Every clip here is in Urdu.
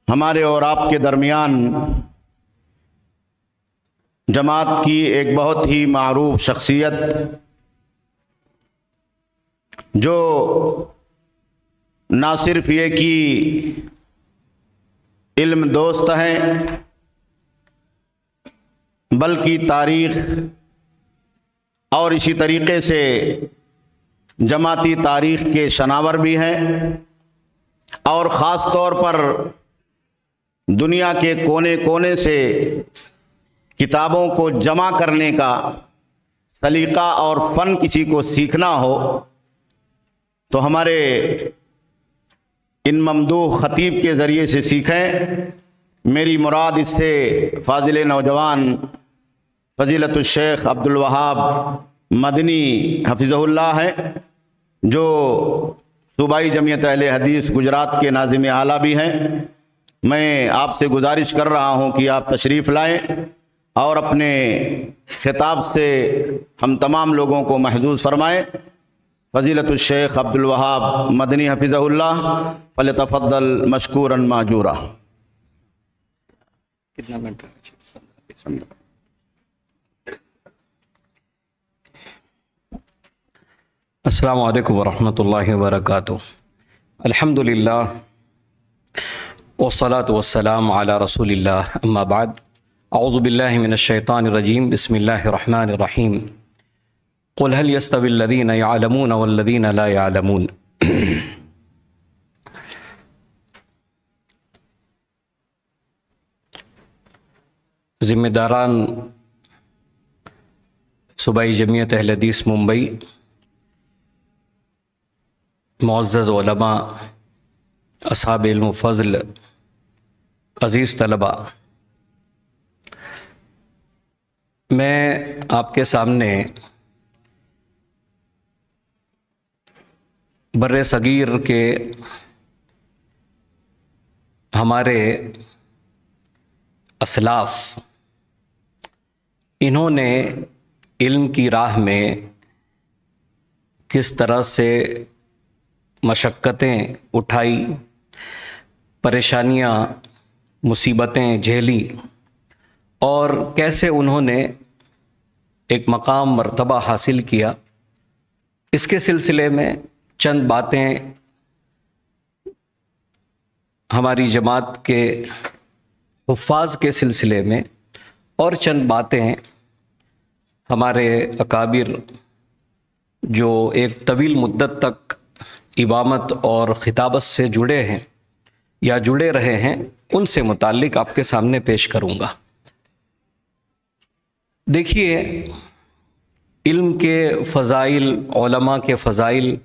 ہمارے اور آپ کے درمیان جماعت کی ایک بہت ہی معروف شخصیت جو نہ صرف یہ کہ علم دوست ہیں بلکہ تاریخ اور اسی طریقے سے جماعتی تاریخ کے شناور بھی ہیں، اور خاص طور پر دنیا کے کونے کونے سے کتابوں کو جمع کرنے کا سلیقہ اور فن کسی کو سیکھنا ہو تو ہمارے ان ممدوح خطیب کے ذریعے سے سیکھیں۔ میری مراد اس سے فاضل نوجوان فضیلت الشیخ عبدالوہاب مدنی حفظہ اللہ ہے، جو صوبائی جمعیت اہل حدیث گجرات کے ناظم اعلیٰ بھی ہیں۔ میں آپ سے گزارش کر رہا ہوں کہ آپ تشریف لائیں اور اپنے خطاب سے ہم تمام لوگوں کو محظوظ فرمائیں۔ فضیلت الشیخ عبدالوہاب مدنی حفظہ اللہ، فليتفضل مشکورا ماجورا۔ کتنا منٹ؟ السلام علیکم ورحمۃ اللہ وبرکاتہ۔ الحمدللہ والصلاة والسلام علی رسول اللہ، اما بعد، اعوذ باللہ من الشیطان الرجیم، بسم اللہ الرحمن الرحیم۔ قل هل يستوي الذین يعلمون والذین لا يعلمون۔ ذمہ داران صوبائی جمعیت اہل حدیث ممبئی، معزز علماء، اصحاب علم و فضل، عزیز طلباء، میں آپ کے سامنے بر صغیر کے ہمارے اسلاف، انہوں نے علم کی راہ میں کس طرح سے مشقتیں اٹھائی، پریشانیاں، مصیبتیں جھیلی، اور کیسے انہوں نے ایک مقام مرتبہ حاصل کیا، اس کے سلسلے میں چند باتیں ہماری جماعت کے حفاظ کے سلسلے میں، اور چند باتیں ہمارے اکابر جو ایک طویل مدت تک امامت اور خطابت سے جڑے ہیں یا جڑے رہے ہیں، ان سے متعلق آپ کے سامنے پیش کروں گا۔ دیکھیے، علم کے فضائل، علماء کے فضائل،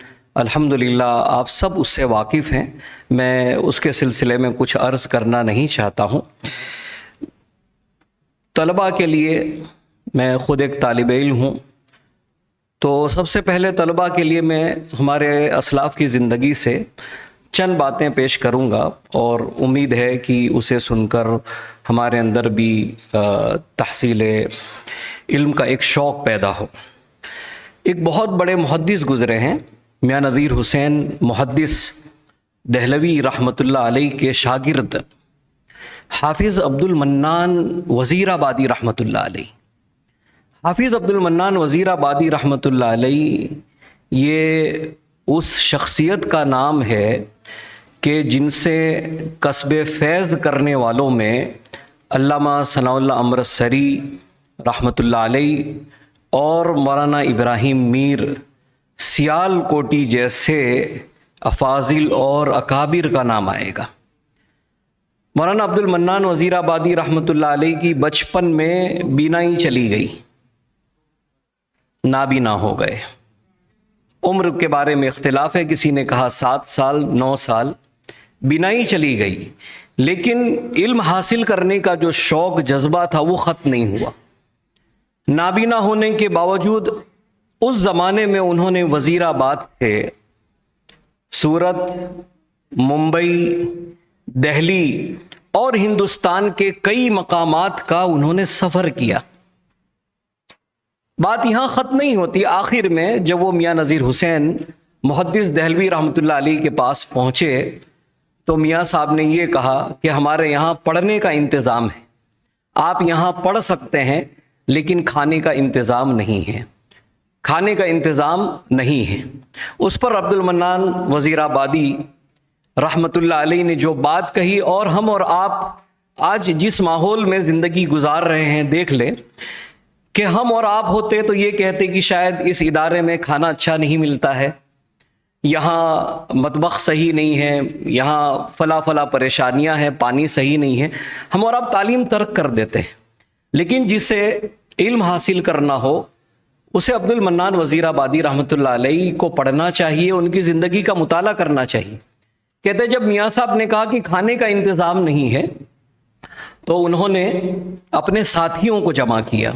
الحمدللہ آپ سب اس سے واقف ہیں، میں اس کے سلسلے میں کچھ عرض کرنا نہیں چاہتا ہوں۔ طلباء کے لیے، میں خود ایک طالب علم ہوں، تو سب سے پہلے طلباء کے لیے میں ہمارے اسلاف کی زندگی سے چند باتیں پیش کروں گا، اور امید ہے کہ اسے سن کر ہمارے اندر بھی تحصیل علم کا ایک شوق پیدا ہو۔ ایک بہت بڑے محدث گزرے ہیں، میاں نذیر حسین محدث دہلوی رحمۃ اللہ علیہ کے شاگرد حافظ عبد المنان وزیر آبادی رحمۃ اللہ علیہ۔ حافظ عبد المنان وزیر آبادی رحمۃ اللہ علیہ یہ اس شخصیت کا نام ہے کہ جن سے کسب فیض کرنے والوں میں علامہ ثناء اللہ امرتسری رحمۃ اللہ علیہ اور مولانا ابراہیم میر سیال کوٹی جیسے افاضل اور اکابر کا نام آئے گا۔ مولانا عبد المنان وزیر آبادی رحمۃ اللہ علیہ کی بچپن میں بینائی چلی گئی، نابینا ہو گئے۔ عمر کے بارے میں اختلاف ہے، کسی نے کہا 7 سال 9 سال، بینائی چلی گئی، لیکن علم حاصل کرنے کا جو شوق جذبہ تھا وہ ختم نہیں ہوا۔ نابینا ہونے کے باوجود اس زمانے میں انہوں نے وزیر آباد سے سورت، ممبئی، دہلی اور ہندوستان کے کئی مقامات کا انہوں نے سفر کیا۔ بات یہاں ختم نہیں ہوتی، آخر میں جب وہ میاں نذیر حسین محدث دہلوی رحمۃ اللہ علیہ کے پاس پہنچے تو میاں صاحب نے یہ کہا کہ ہمارے یہاں پڑھنے کا انتظام ہے، آپ یہاں پڑھ سکتے ہیں، لیکن کھانے کا انتظام نہیں ہے، کھانے کا انتظام نہیں ہے۔ اس پر عبد المنان وزیر آبادی رحمۃ اللہ علیہ نے جو بات کہی، اور ہم اور آپ آج جس ماحول میں زندگی گزار رہے ہیں دیکھ لیں کہ ہم اور آپ ہوتے تو یہ کہتے کہ شاید اس ادارے میں کھانا اچھا نہیں ملتا ہے، یہاں مطبخ صحیح نہیں ہے، یہاں فلاں پریشانیاں ہیں، پانی صحیح نہیں ہے، ہم اور آپ تعلیم ترک کر دیتے ہیں۔ لیکن جسے علم حاصل کرنا ہو اسے عبد المنان وزیر آبادی رحمۃ اللہ علیہ کو پڑھنا چاہیے، ان کی زندگی کا مطالعہ کرنا چاہیے۔ کہتے جب میاں صاحب نے کہا کہ کھانے کا انتظام نہیں ہے تو انہوں نے اپنے ساتھیوں کو جمع کیا،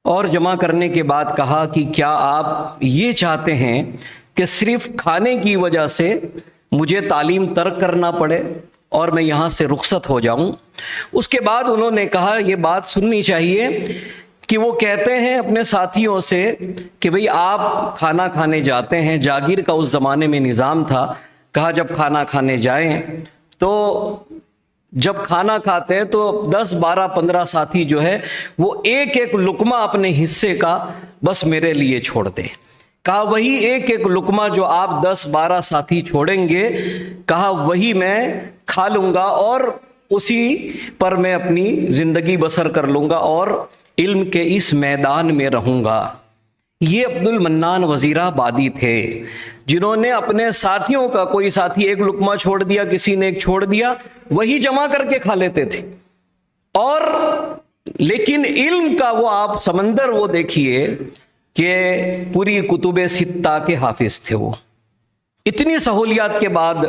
اور جمع کرنے کے بعد کہا کہ کیا آپ یہ چاہتے ہیں کہ صرف کھانے کی وجہ سے مجھے تعلیم ترک کرنا پڑے اور میں یہاں سے رخصت ہو جاؤں؟ اس کے بعد انہوں نے کہا یہ بات سننی چاہیے کہ وہ کہتے ہیں اپنے ساتھیوں سے کہ بھئی آپ کھانا کھانے جاتے ہیں، جاگیر کا اس زمانے میں نظام تھا، کہا جب کھانا کھانے جائیں تو جب کھانا کھاتے ہیں تو 10 12 15 ساتھی جو ہے وہ ایک ایک لقمہ اپنے حصے کا بس میرے لیے چھوڑ دیں۔ کہا وہی ایک ایک لقمہ جو آپ 10 12 ساتھی چھوڑیں گے، کہا وہی میں کھا لوں گا اور اسی پر میں اپنی زندگی بسر کر لوں گا اور علم کے اس میدان میں رہوں گا۔ یہ عبد المنان وزیر آبادی تھے جنہوں نے اپنے ساتھیوں کا، کوئی ساتھی ایک لقمہ چھوڑ دیا، کسی نے ایک چھوڑ دیا، وہی جمع کر کے کھا لیتے تھے۔ اور لیکن علم کا وہ آپ سمندر وہ دیکھیے کہ پوری کتب ستہ کے حافظ تھے وہ۔ اتنی سہولیات کے بعد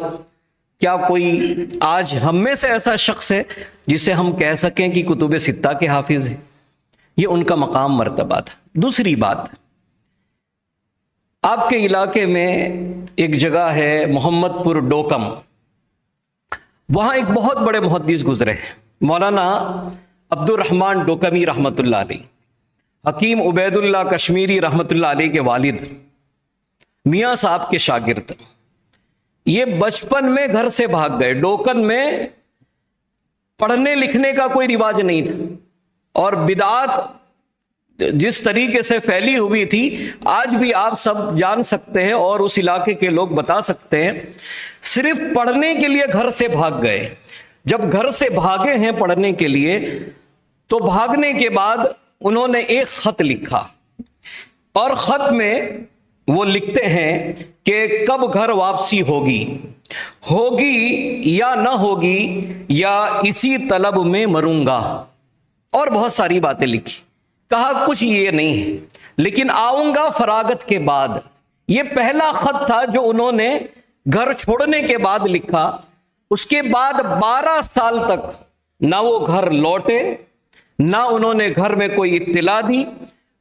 کیا کوئی آج ہم میں سے ایسا شخص ہے جسے ہم کہہ سکیں کہ کتب ستہ کے حافظ ہیں؟ یہ ان کا مقام مرتبہ تھا۔ دوسری بات، آپ کے علاقے میں ایک جگہ ہے محمد پور ڈوکم، وہاں ایک بہت بڑے محدث گزرے ہیں، مولانا عبد الرحمن ڈوکمی رحمۃ اللہ علیہ، حکیم عبید اللہ کشمیری رحمۃ اللہ علیہ کے والد، میاں صاحب کے شاگرد۔ یہ بچپن میں گھر سے بھاگ گئے۔ ڈوکن میں پڑھنے لکھنے کا کوئی رواج نہیں تھا، اور بدعات جس طریقے سے پھیلی ہوئی تھی آج بھی آپ سب جان سکتے ہیں اور اس علاقے کے لوگ بتا سکتے ہیں۔ صرف پڑھنے کے لیے گھر سے بھاگ گئے۔ جب گھر سے بھاگے ہیں پڑھنے کے لیے تو بھاگنے کے بعد انہوں نے ایک خط لکھا، اور خط میں وہ لکھتے ہیں کہ کب گھر واپسی ہوگی یا نہ ہوگی، یا اسی طلب میں مروں گا، اور بہت ساری باتیں لکھی۔ کہا کچھ یہ نہیں ہے، لیکن آؤں گا فراغت کے بعد۔ یہ پہلا خط تھا جو انہوں نے گھر چھوڑنے کے بعد لکھا۔ اس کے بعد 12 سال تک نہ وہ گھر لوٹے، نہ انہوں نے گھر میں کوئی اطلاع دی۔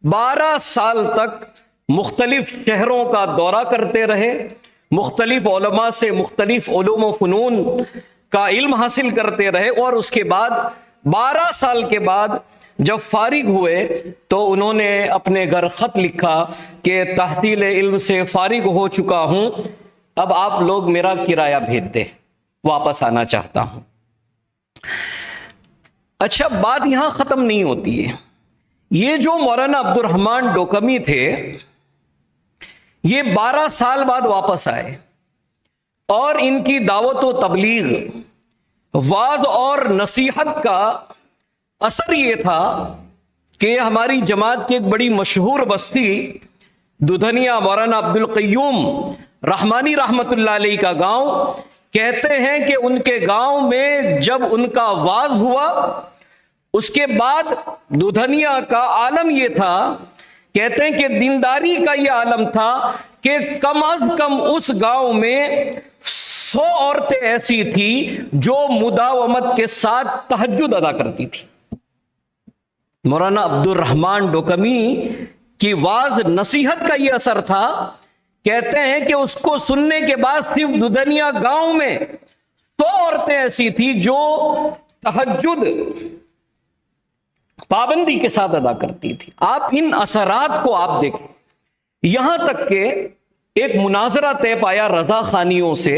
12 سال تک مختلف شہروں کا دورہ کرتے رہے، مختلف علماء سے مختلف علوم و فنون کا علم حاصل کرتے رہے، اور اس کے بعد 12 سال کے بعد جب فارغ ہوئے تو انہوں نے اپنے گھر خط لکھا کہ تحصیل علم سے فارغ ہو چکا ہوں، اب آپ لوگ میرا کرایہ بھیج دیں، واپس آنا چاہتا ہوں۔ اچھا، بات یہاں ختم نہیں ہوتی ہے۔ یہ جو مولانا عبد الرحمن ڈوکمی تھے یہ 12 سال بعد واپس آئے، اور ان کی دعوت و تبلیغ، واعظ اور نصیحت کا اثر یہ تھا کہ ہماری جماعت کی ایک بڑی مشہور بستی دودھنیا، مولانا عبد القیوم رحمانی رحمت اللہ علیہ کا گاؤں، کہتے ہیں کہ ان کے گاؤں میں جب ان کا واعظ ہوا اس کے بعد دودھنیا کا عالم یہ تھا، کہتے ہیں کہ دینداری کا یہ عالم تھا کہ کم از کم اس گاؤں میں 100 عورتیں ایسی تھی جو مداومت کے ساتھ تہجد ادا کرتی تھی۔ مولانا عبد الرحمن ڈوکمی کی واعظ نصیحت کا یہ اثر تھا، کہتے ہیں کہ اس کو سننے کے بعد صرف دودھنیا گاؤں میں 100 عورتیں ایسی تھی جو تہجد پابندی کے ساتھ ادا کرتی تھی۔ آپ ان اثرات کو آپ دیکھیں، یہاں تک کہ ایک مناظرہ طے پایا رضا خانیوں سے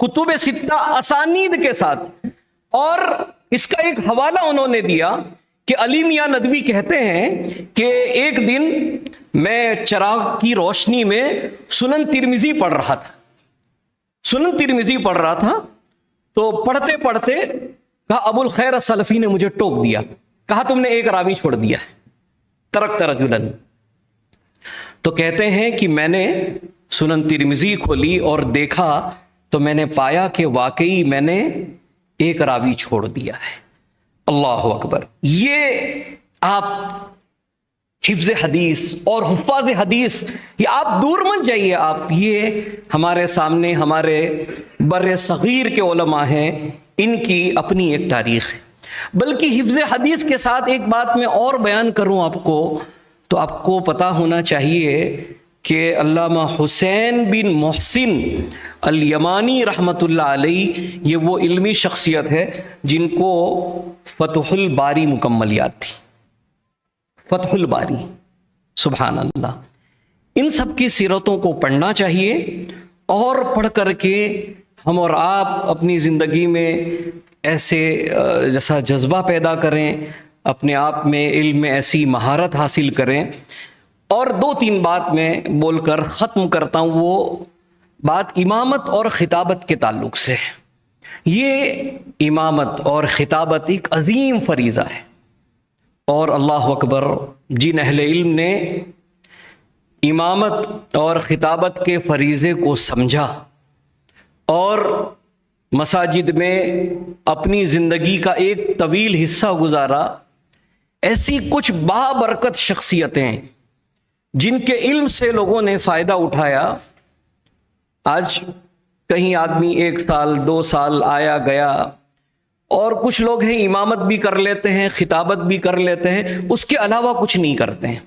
کتب ستہ اسانید کے ساتھ. اور اس کا ایک حوالہ انہوں نے دیا کہ علی میاں ندوی کہتے ہیں کہ ایک دن میں چراغ کی روشنی میں سنن ترمذی پڑھ رہا تھا تو پڑھتے پڑھتے کہا ابو الخیر السلفی نے مجھے ٹوک دیا, کہا تم نے ایک راوی چھوڑ دیا ہے, ترکت رجلا. تو کہتے ہیں کہ میں نے سنن ترمذی کھولی اور دیکھا تو میں نے پایا کہ واقعی میں نے ایک راوی چھوڑ دیا ہے. اللہ اکبر. یہ آپ حفظ حدیث اور حفاظ حدیث, یہ آپ دور مت جائیے, آپ یہ ہمارے سامنے ہمارے بر صغیر کے علماء ہیں, ان کی اپنی ایک تاریخ ہے. بلکہ حفظ حدیث کے ساتھ ایک بات میں اور بیان کروں آپ کو, تو آپ کو پتہ ہونا چاہیے کہ علامہ حسین بن محسن الیمانی رحمۃ اللہ علیہ یہ وہ علمی شخصیت ہے جن کو فتح الباری مکمل یاد تھی. فتح الباری, سبحان اللہ. ان سب کی سیرتوں کو پڑھنا چاہیے اور پڑھ کر کے ہم اور آپ اپنی زندگی میں ایسے جیسا جذبہ پیدا کریں, اپنے آپ میں علم میں ایسی مہارت حاصل کریں. اور 2-3 بات میں بول کر ختم کرتا ہوں. وہ بات امامت اور خطابت کے تعلق سے. یہ امامت اور خطابت ایک عظیم فریضہ ہے, اور اللہ اکبر, جن اہل علم نے امامت اور خطابت کے فریضے کو سمجھا اور مساجد میں اپنی زندگی کا ایک طویل حصہ گزارا, ایسی کچھ بابرکت شخصیتیں جن کے علم سے لوگوں نے فائدہ اٹھایا. آج کہیں آدمی 1 سال 2 سال آیا گیا, اور کچھ لوگ ہیں امامت بھی کر لیتے ہیں, خطابت بھی کر لیتے ہیں, اس کے علاوہ کچھ نہیں کرتے ہیں.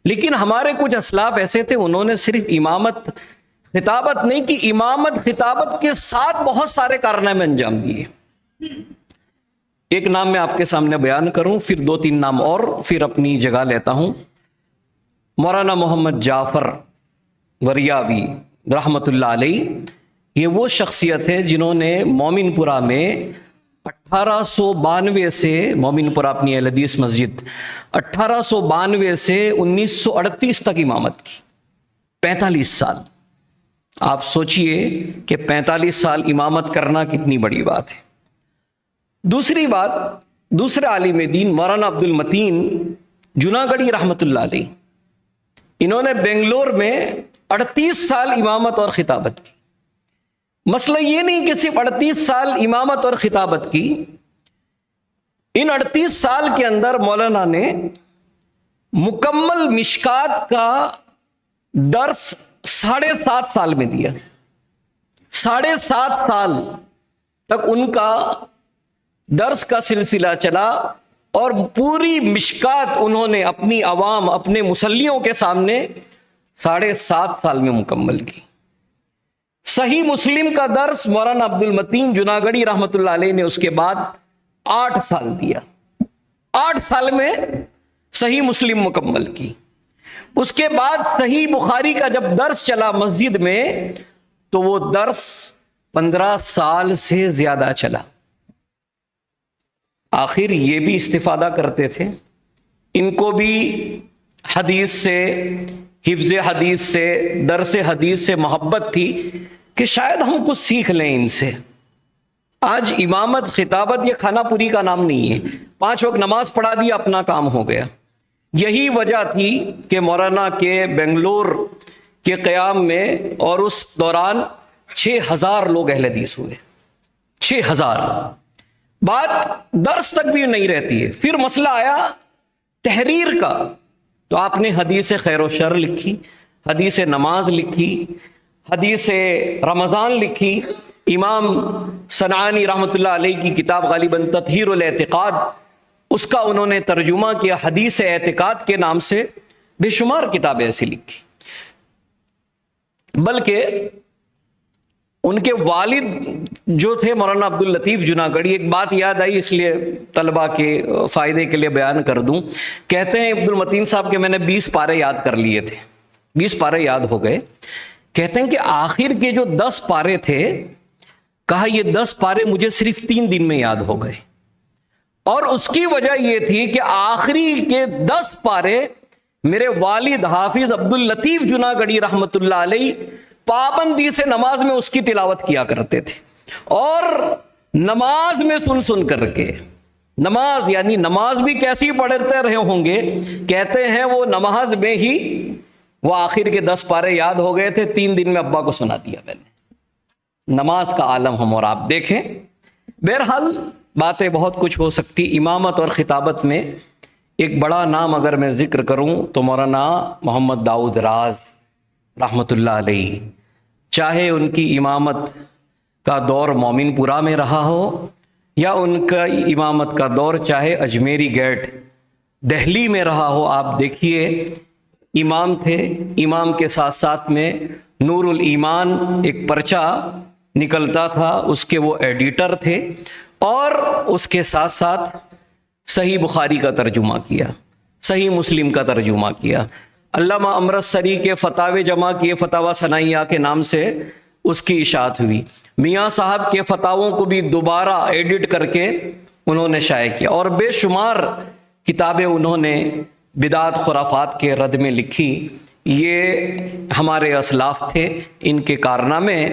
لیکن ہمارے کچھ اسلاف ایسے تھے, انہوں نے صرف امامت خطابت نہیں کی, امامت خطابت کے ساتھ بہت سارے کارنامے انجام دیے. ایک نام میں آپ کے سامنے بیان کروں, پھر 2-3 نام اور پھر اپنی جگہ لیتا ہوں. مولانا محمد جعفر وریاوی رحمۃ اللہ علیہ, یہ وہ شخصیت ہے جنہوں نے مومن پورہ میں 1892 سے, مومن پورہ اپنی اہل حدیث مسجد, 1892 سے 1938 تک امامت کی. 45 سال. آپ سوچئے کہ 45 سال امامت کرنا کتنی بڑی بات ہے. دوسری بات, دوسرے عالم دین مولانا عبد المتین جناگڑھی رحمۃ اللہ علیہ, انہوں نے بنگلور میں 38 سال امامت اور خطابت کی. مسئلہ یہ نہیں کہ صرف 38 سال امامت اور خطابت کی, ان 38 سال کے اندر مولانا نے مکمل مشکات کا درس 7.5 سال میں دیا. 7.5 سال تک ان کا درس کا سلسلہ چلا, اور پوری مشکات انہوں نے اپنی عوام, اپنے مسلیوں کے سامنے 7.5 سال میں مکمل کی. صحیح مسلم کا درس مولانا عبد المتین جناگڑھی رحمۃ اللہ علیہ نے اس کے بعد 8 سال دیا. 8 سال میں صحیح مسلم مکمل کی. اس کے بعد صحیح بخاری کا جب درس چلا مسجد میں, تو وہ درس 15 سال سے زیادہ چلا. آخر یہ بھی استفادہ کرتے تھے, ان کو بھی حدیث سے, حفظ حدیث سے, درس حدیث سے محبت تھی کہ شاید ہم کچھ سیکھ لیں ان سے. آج امامت خطابت یہ کھانا پوری کا نام نہیں ہے, 5 وقت نماز پڑھا دیا, اپنا کام ہو گیا. یہی وجہ تھی کہ مولانا کے بنگلور کے قیام میں اور اس دوران 6000 لوگ اہل حدیث ہوئے. 6000. بات درس تک بھی نہیں رہتی ہے. پھر مسئلہ آیا تحریر کا, تو آپ نے حدیث خیر و شر لکھی, حدیث نماز لکھی, حدیث رمضان لکھی. امام صنعانی رحمۃ اللہ علیہ کی کتاب غالباً تطہیر الاعتقاد, اس کا انہوں نے ترجمہ کیا حدیث اعتقاد کے نام سے. بے شمار کتابیں ایسی لکھی. بلکہ ان کے والد جو تھے مولانا عبد اللطیف جناگڑھی, ایک بات یاد آئی اس لیے طلبہ کے فائدے کے لیے بیان کر دوں. کہتے ہیں عبد المتین صاحب کہ میں نے 20 پارے یاد کر لیے تھے, 20 پارے یاد ہو گئے. کہتے ہیں کہ آخر کے جو 10 پارے تھے کہا یہ 10 پارے مجھے صرف 3 دن میں یاد ہو گئے، اور اس کی وجہ یہ تھی کہ آخری کے 10 پارے میرے والد حافظ عبداللطیف جناگڑھی رحمت اللہ علیہ پابندی سے نماز میں اس کی تلاوت کیا کرتے تھے، اور نماز میں سن کر کے، نماز یعنی نماز بھی کیسی پڑھتے رہے ہوں گے، کہتے ہیں وہ نماز میں ہی وہ آخر کے 10 پارے یاد ہو گئے تھے، 3 دن میں ابا کو سنا دیا میں نے۔ نماز کا عالم ہم اور آپ دیکھیں۔ بہرحال باتیں بہت کچھ ہو سکتی۔ امامت اور خطابت میں ایک بڑا نام اگر میں ذکر کروں تو مولانا محمد داؤد راز رحمت اللہ علیہ، چاہے ان کی امامت کا دور مومن پورہ میں رہا ہو یا ان کا امامت کا دور چاہے اجمیری گیٹ دہلی میں رہا ہو، آپ دیکھیے امام تھے، امام کے ساتھ ساتھ میں نور الایمان ایک پرچہ نکلتا تھا، اس کے وہ ایڈیٹر تھے، اور اس کے ساتھ ساتھ صحیح بخاری کا ترجمہ کیا، صحیح مسلم کا ترجمہ کیا، علامہ امرتسری کے فتاوی جمع کیے، فتاوی ثنائیہ کے نام سے اس کی اشاعت ہوئی، میاں صاحب کے فتاووں کو بھی دوبارہ ایڈٹ کر کے انہوں نے شائع کیا، اور بے شمار کتابیں انہوں نے بدعت خرافات کے رد میں لکھی۔ یہ ہمارے اسلاف تھے، ان کے کارنامے۔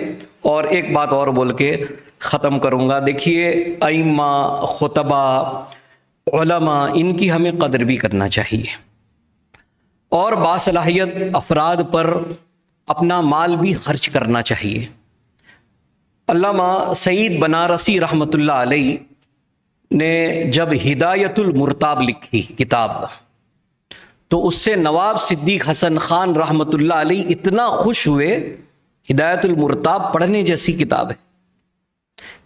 اور ایک بات اور بول کے ختم کروں گا، دیکھیے ائمہ، خطبہ، علماء، ان کی ہمیں قدر بھی کرنا چاہیے، اور باصلاحیت افراد پر اپنا مال بھی خرچ کرنا چاہیے۔ علامہ سعید بنارسی رحمت اللہ علیہ نے جب ہدایت المرتاب لکھی کتاب، تو اس سے نواب صدیق حسن خان رحمت اللہ علیہ اتنا خوش ہوئے، ہدایت المرتاب پڑھنے جیسی کتاب ہے،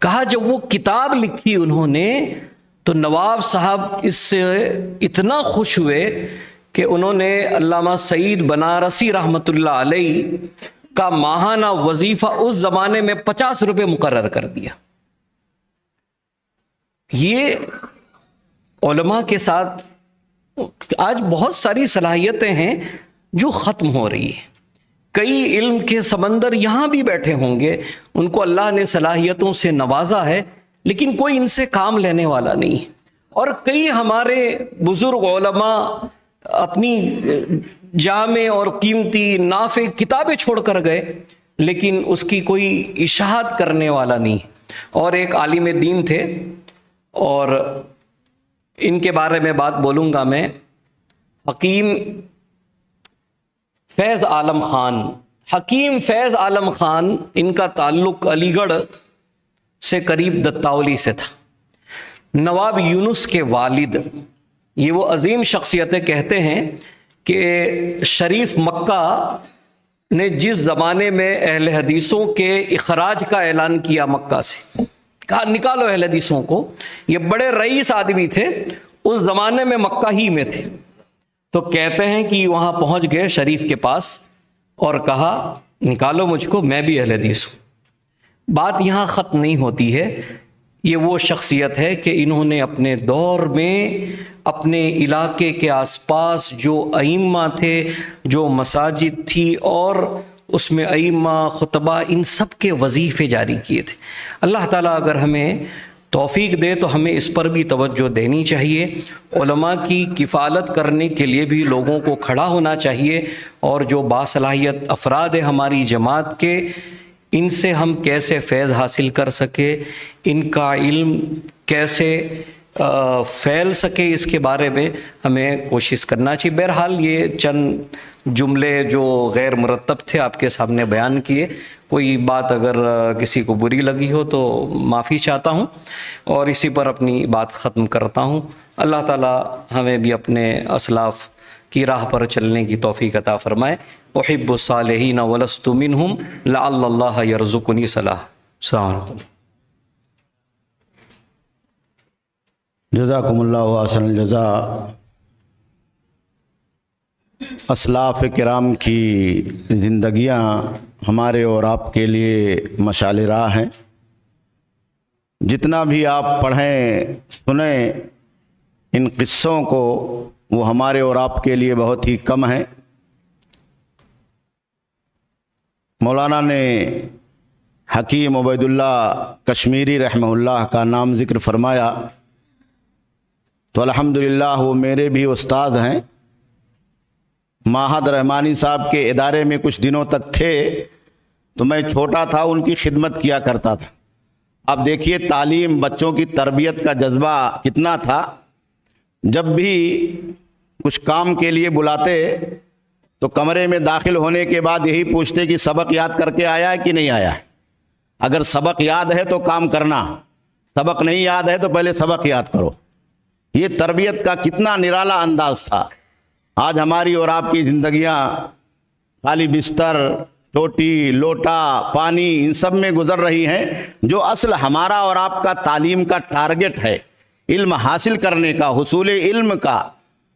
کہا جب وہ کتاب لکھی انہوں نے تو نواب صاحب اس سے اتنا خوش ہوئے کہ انہوں نے علامہ سعید بنارسی رحمت اللہ علیہ کا ماہانہ وظیفہ اس زمانے میں 50 روپے مقرر کر دیا۔ یہ علماء کے ساتھ آج بہت ساری صلاحیتیں ہیں جو ختم ہو رہی ہیں۔ کئی علم کے سمندر یہاں بھی بیٹھے ہوں گے، ان کو اللہ نے صلاحیتوں سے نوازا ہے، لیکن کوئی ان سے کام لینے والا نہیں۔ اور کئی ہمارے بزرگ علماء اپنی جامع اور قیمتی نافع کتابیں چھوڑ کر گئے، لیکن اس کی کوئی اشاعت کرنے والا نہیں۔ اور ایک عالم دین تھے، اور ان کے بارے میں بات بولوں گا میں، حکیم فیض عالم خان۔ حکیم فیض عالم خان، ان کا تعلق علی گڑھ سے قریب دتاولی سے تھا۔ نواب یونس کے والد، یہ وہ عظیم شخصیتیں کہتے ہیں کہ شریف مکہ نے جس زمانے میں اہل حدیثوں کے اخراج کا اعلان کیا مکہ سے، کہا نکالو اہل حدیثوں کو، یہ بڑے رئیس آدمی تھے اس زمانے میں، مکہ ہی میں تھے، تو کہتے ہیں کہ وہاں پہنچ گئے شریف کے پاس اور کہا نکالو مجھ کو، میں بھی اہل حدیث ہوں۔ بات یہاں ختم نہیں ہوتی ہے، یہ وہ شخصیت ہے کہ انہوں نے اپنے دور میں اپنے علاقے کے آس پاس جو ائمہ تھے، جو مساجد تھی، اور اس میں ائمہ، خطبہ، ان سب کے وظیفے جاری کیے تھے۔ اللہ تعالیٰ اگر ہمیں توفیق دے تو ہمیں اس پر بھی توجہ دینی چاہیے۔ علماء کی کفالت کرنے کے لیے بھی لوگوں کو کھڑا ہونا چاہیے، اور جو باصلاحیت افراد ہیں ہماری جماعت کے، ان سے ہم کیسے فیض حاصل کر سکے، ان کا علم کیسے پھیل سکے، اس کے بارے میں ہمیں کوشش کرنا چاہیے۔ بہرحال یہ چند جملے جو غیر مرتب تھے آپ کے سامنے بیان کیے، کوئی بات اگر کسی کو بری لگی ہو تو معافی چاہتا ہوں، اور اسی پر اپنی بات ختم کرتا ہوں۔ اللہ تعالی ہمیں بھی اپنے اسلاف کی راہ پر چلنے کی توفیق عطا فرمائے۔ احب الصالحین ولست منہم لعل اللہ یرزقنی صلاح۔ السلام علیکم۔ جزاکم اللہ احسن الجزاء۔ اسلاف کرام کی زندگیاں ہمارے اور آپ کے لیے مشعل راہ ہیں۔ جتنا بھی آپ پڑھیں سنیں ان قصوں کو، وہ ہمارے اور آپ کے لیے بہت ہی کم ہیں۔ مولانا نے حکیم عبید اللہ کشمیری رحمہ اللہ کا نام ذکر فرمایا تو الحمدللہ وہ میرے بھی استاد ہیں. ماہد رحمانی صاحب کے ادارے میں کچھ دنوں تک تھے تو میں چھوٹا تھا، ان کی خدمت کیا کرتا تھا. اب دیکھیے تعلیم، بچوں کی تربیت کا جذبہ کتنا تھا. جب بھی کچھ کام کے لیے بلاتے تو کمرے میں داخل ہونے کے بعد یہی پوچھتے کہ سبق یاد کر کے آیا ہے کہ نہیں آیا ہے. اگر سبق یاد ہے تو کام کرنا، سبق نہیں یاد ہے تو پہلے سبق یاد کرو. یہ تربیت کا کتنا نرالا انداز تھا. آج ہماری اور آپ کی زندگیاں خالی بستر، ٹوٹی، لوٹا، پانی، ان سب میں گزر رہی ہیں. جو اصل ہمارا اور آپ کا تعلیم کا ٹارگٹ ہے، علم حاصل کرنے کا، حصول علم کا،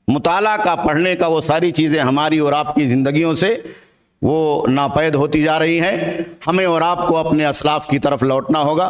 مطالعہ کا، پڑھنے کا، وہ ساری چیزیں ہماری اور آپ کی زندگیوں سے وہ ناپید ہوتی جا رہی ہیں. ہمیں اور آپ کو اپنے اسلاف کی طرف لوٹنا ہوگا.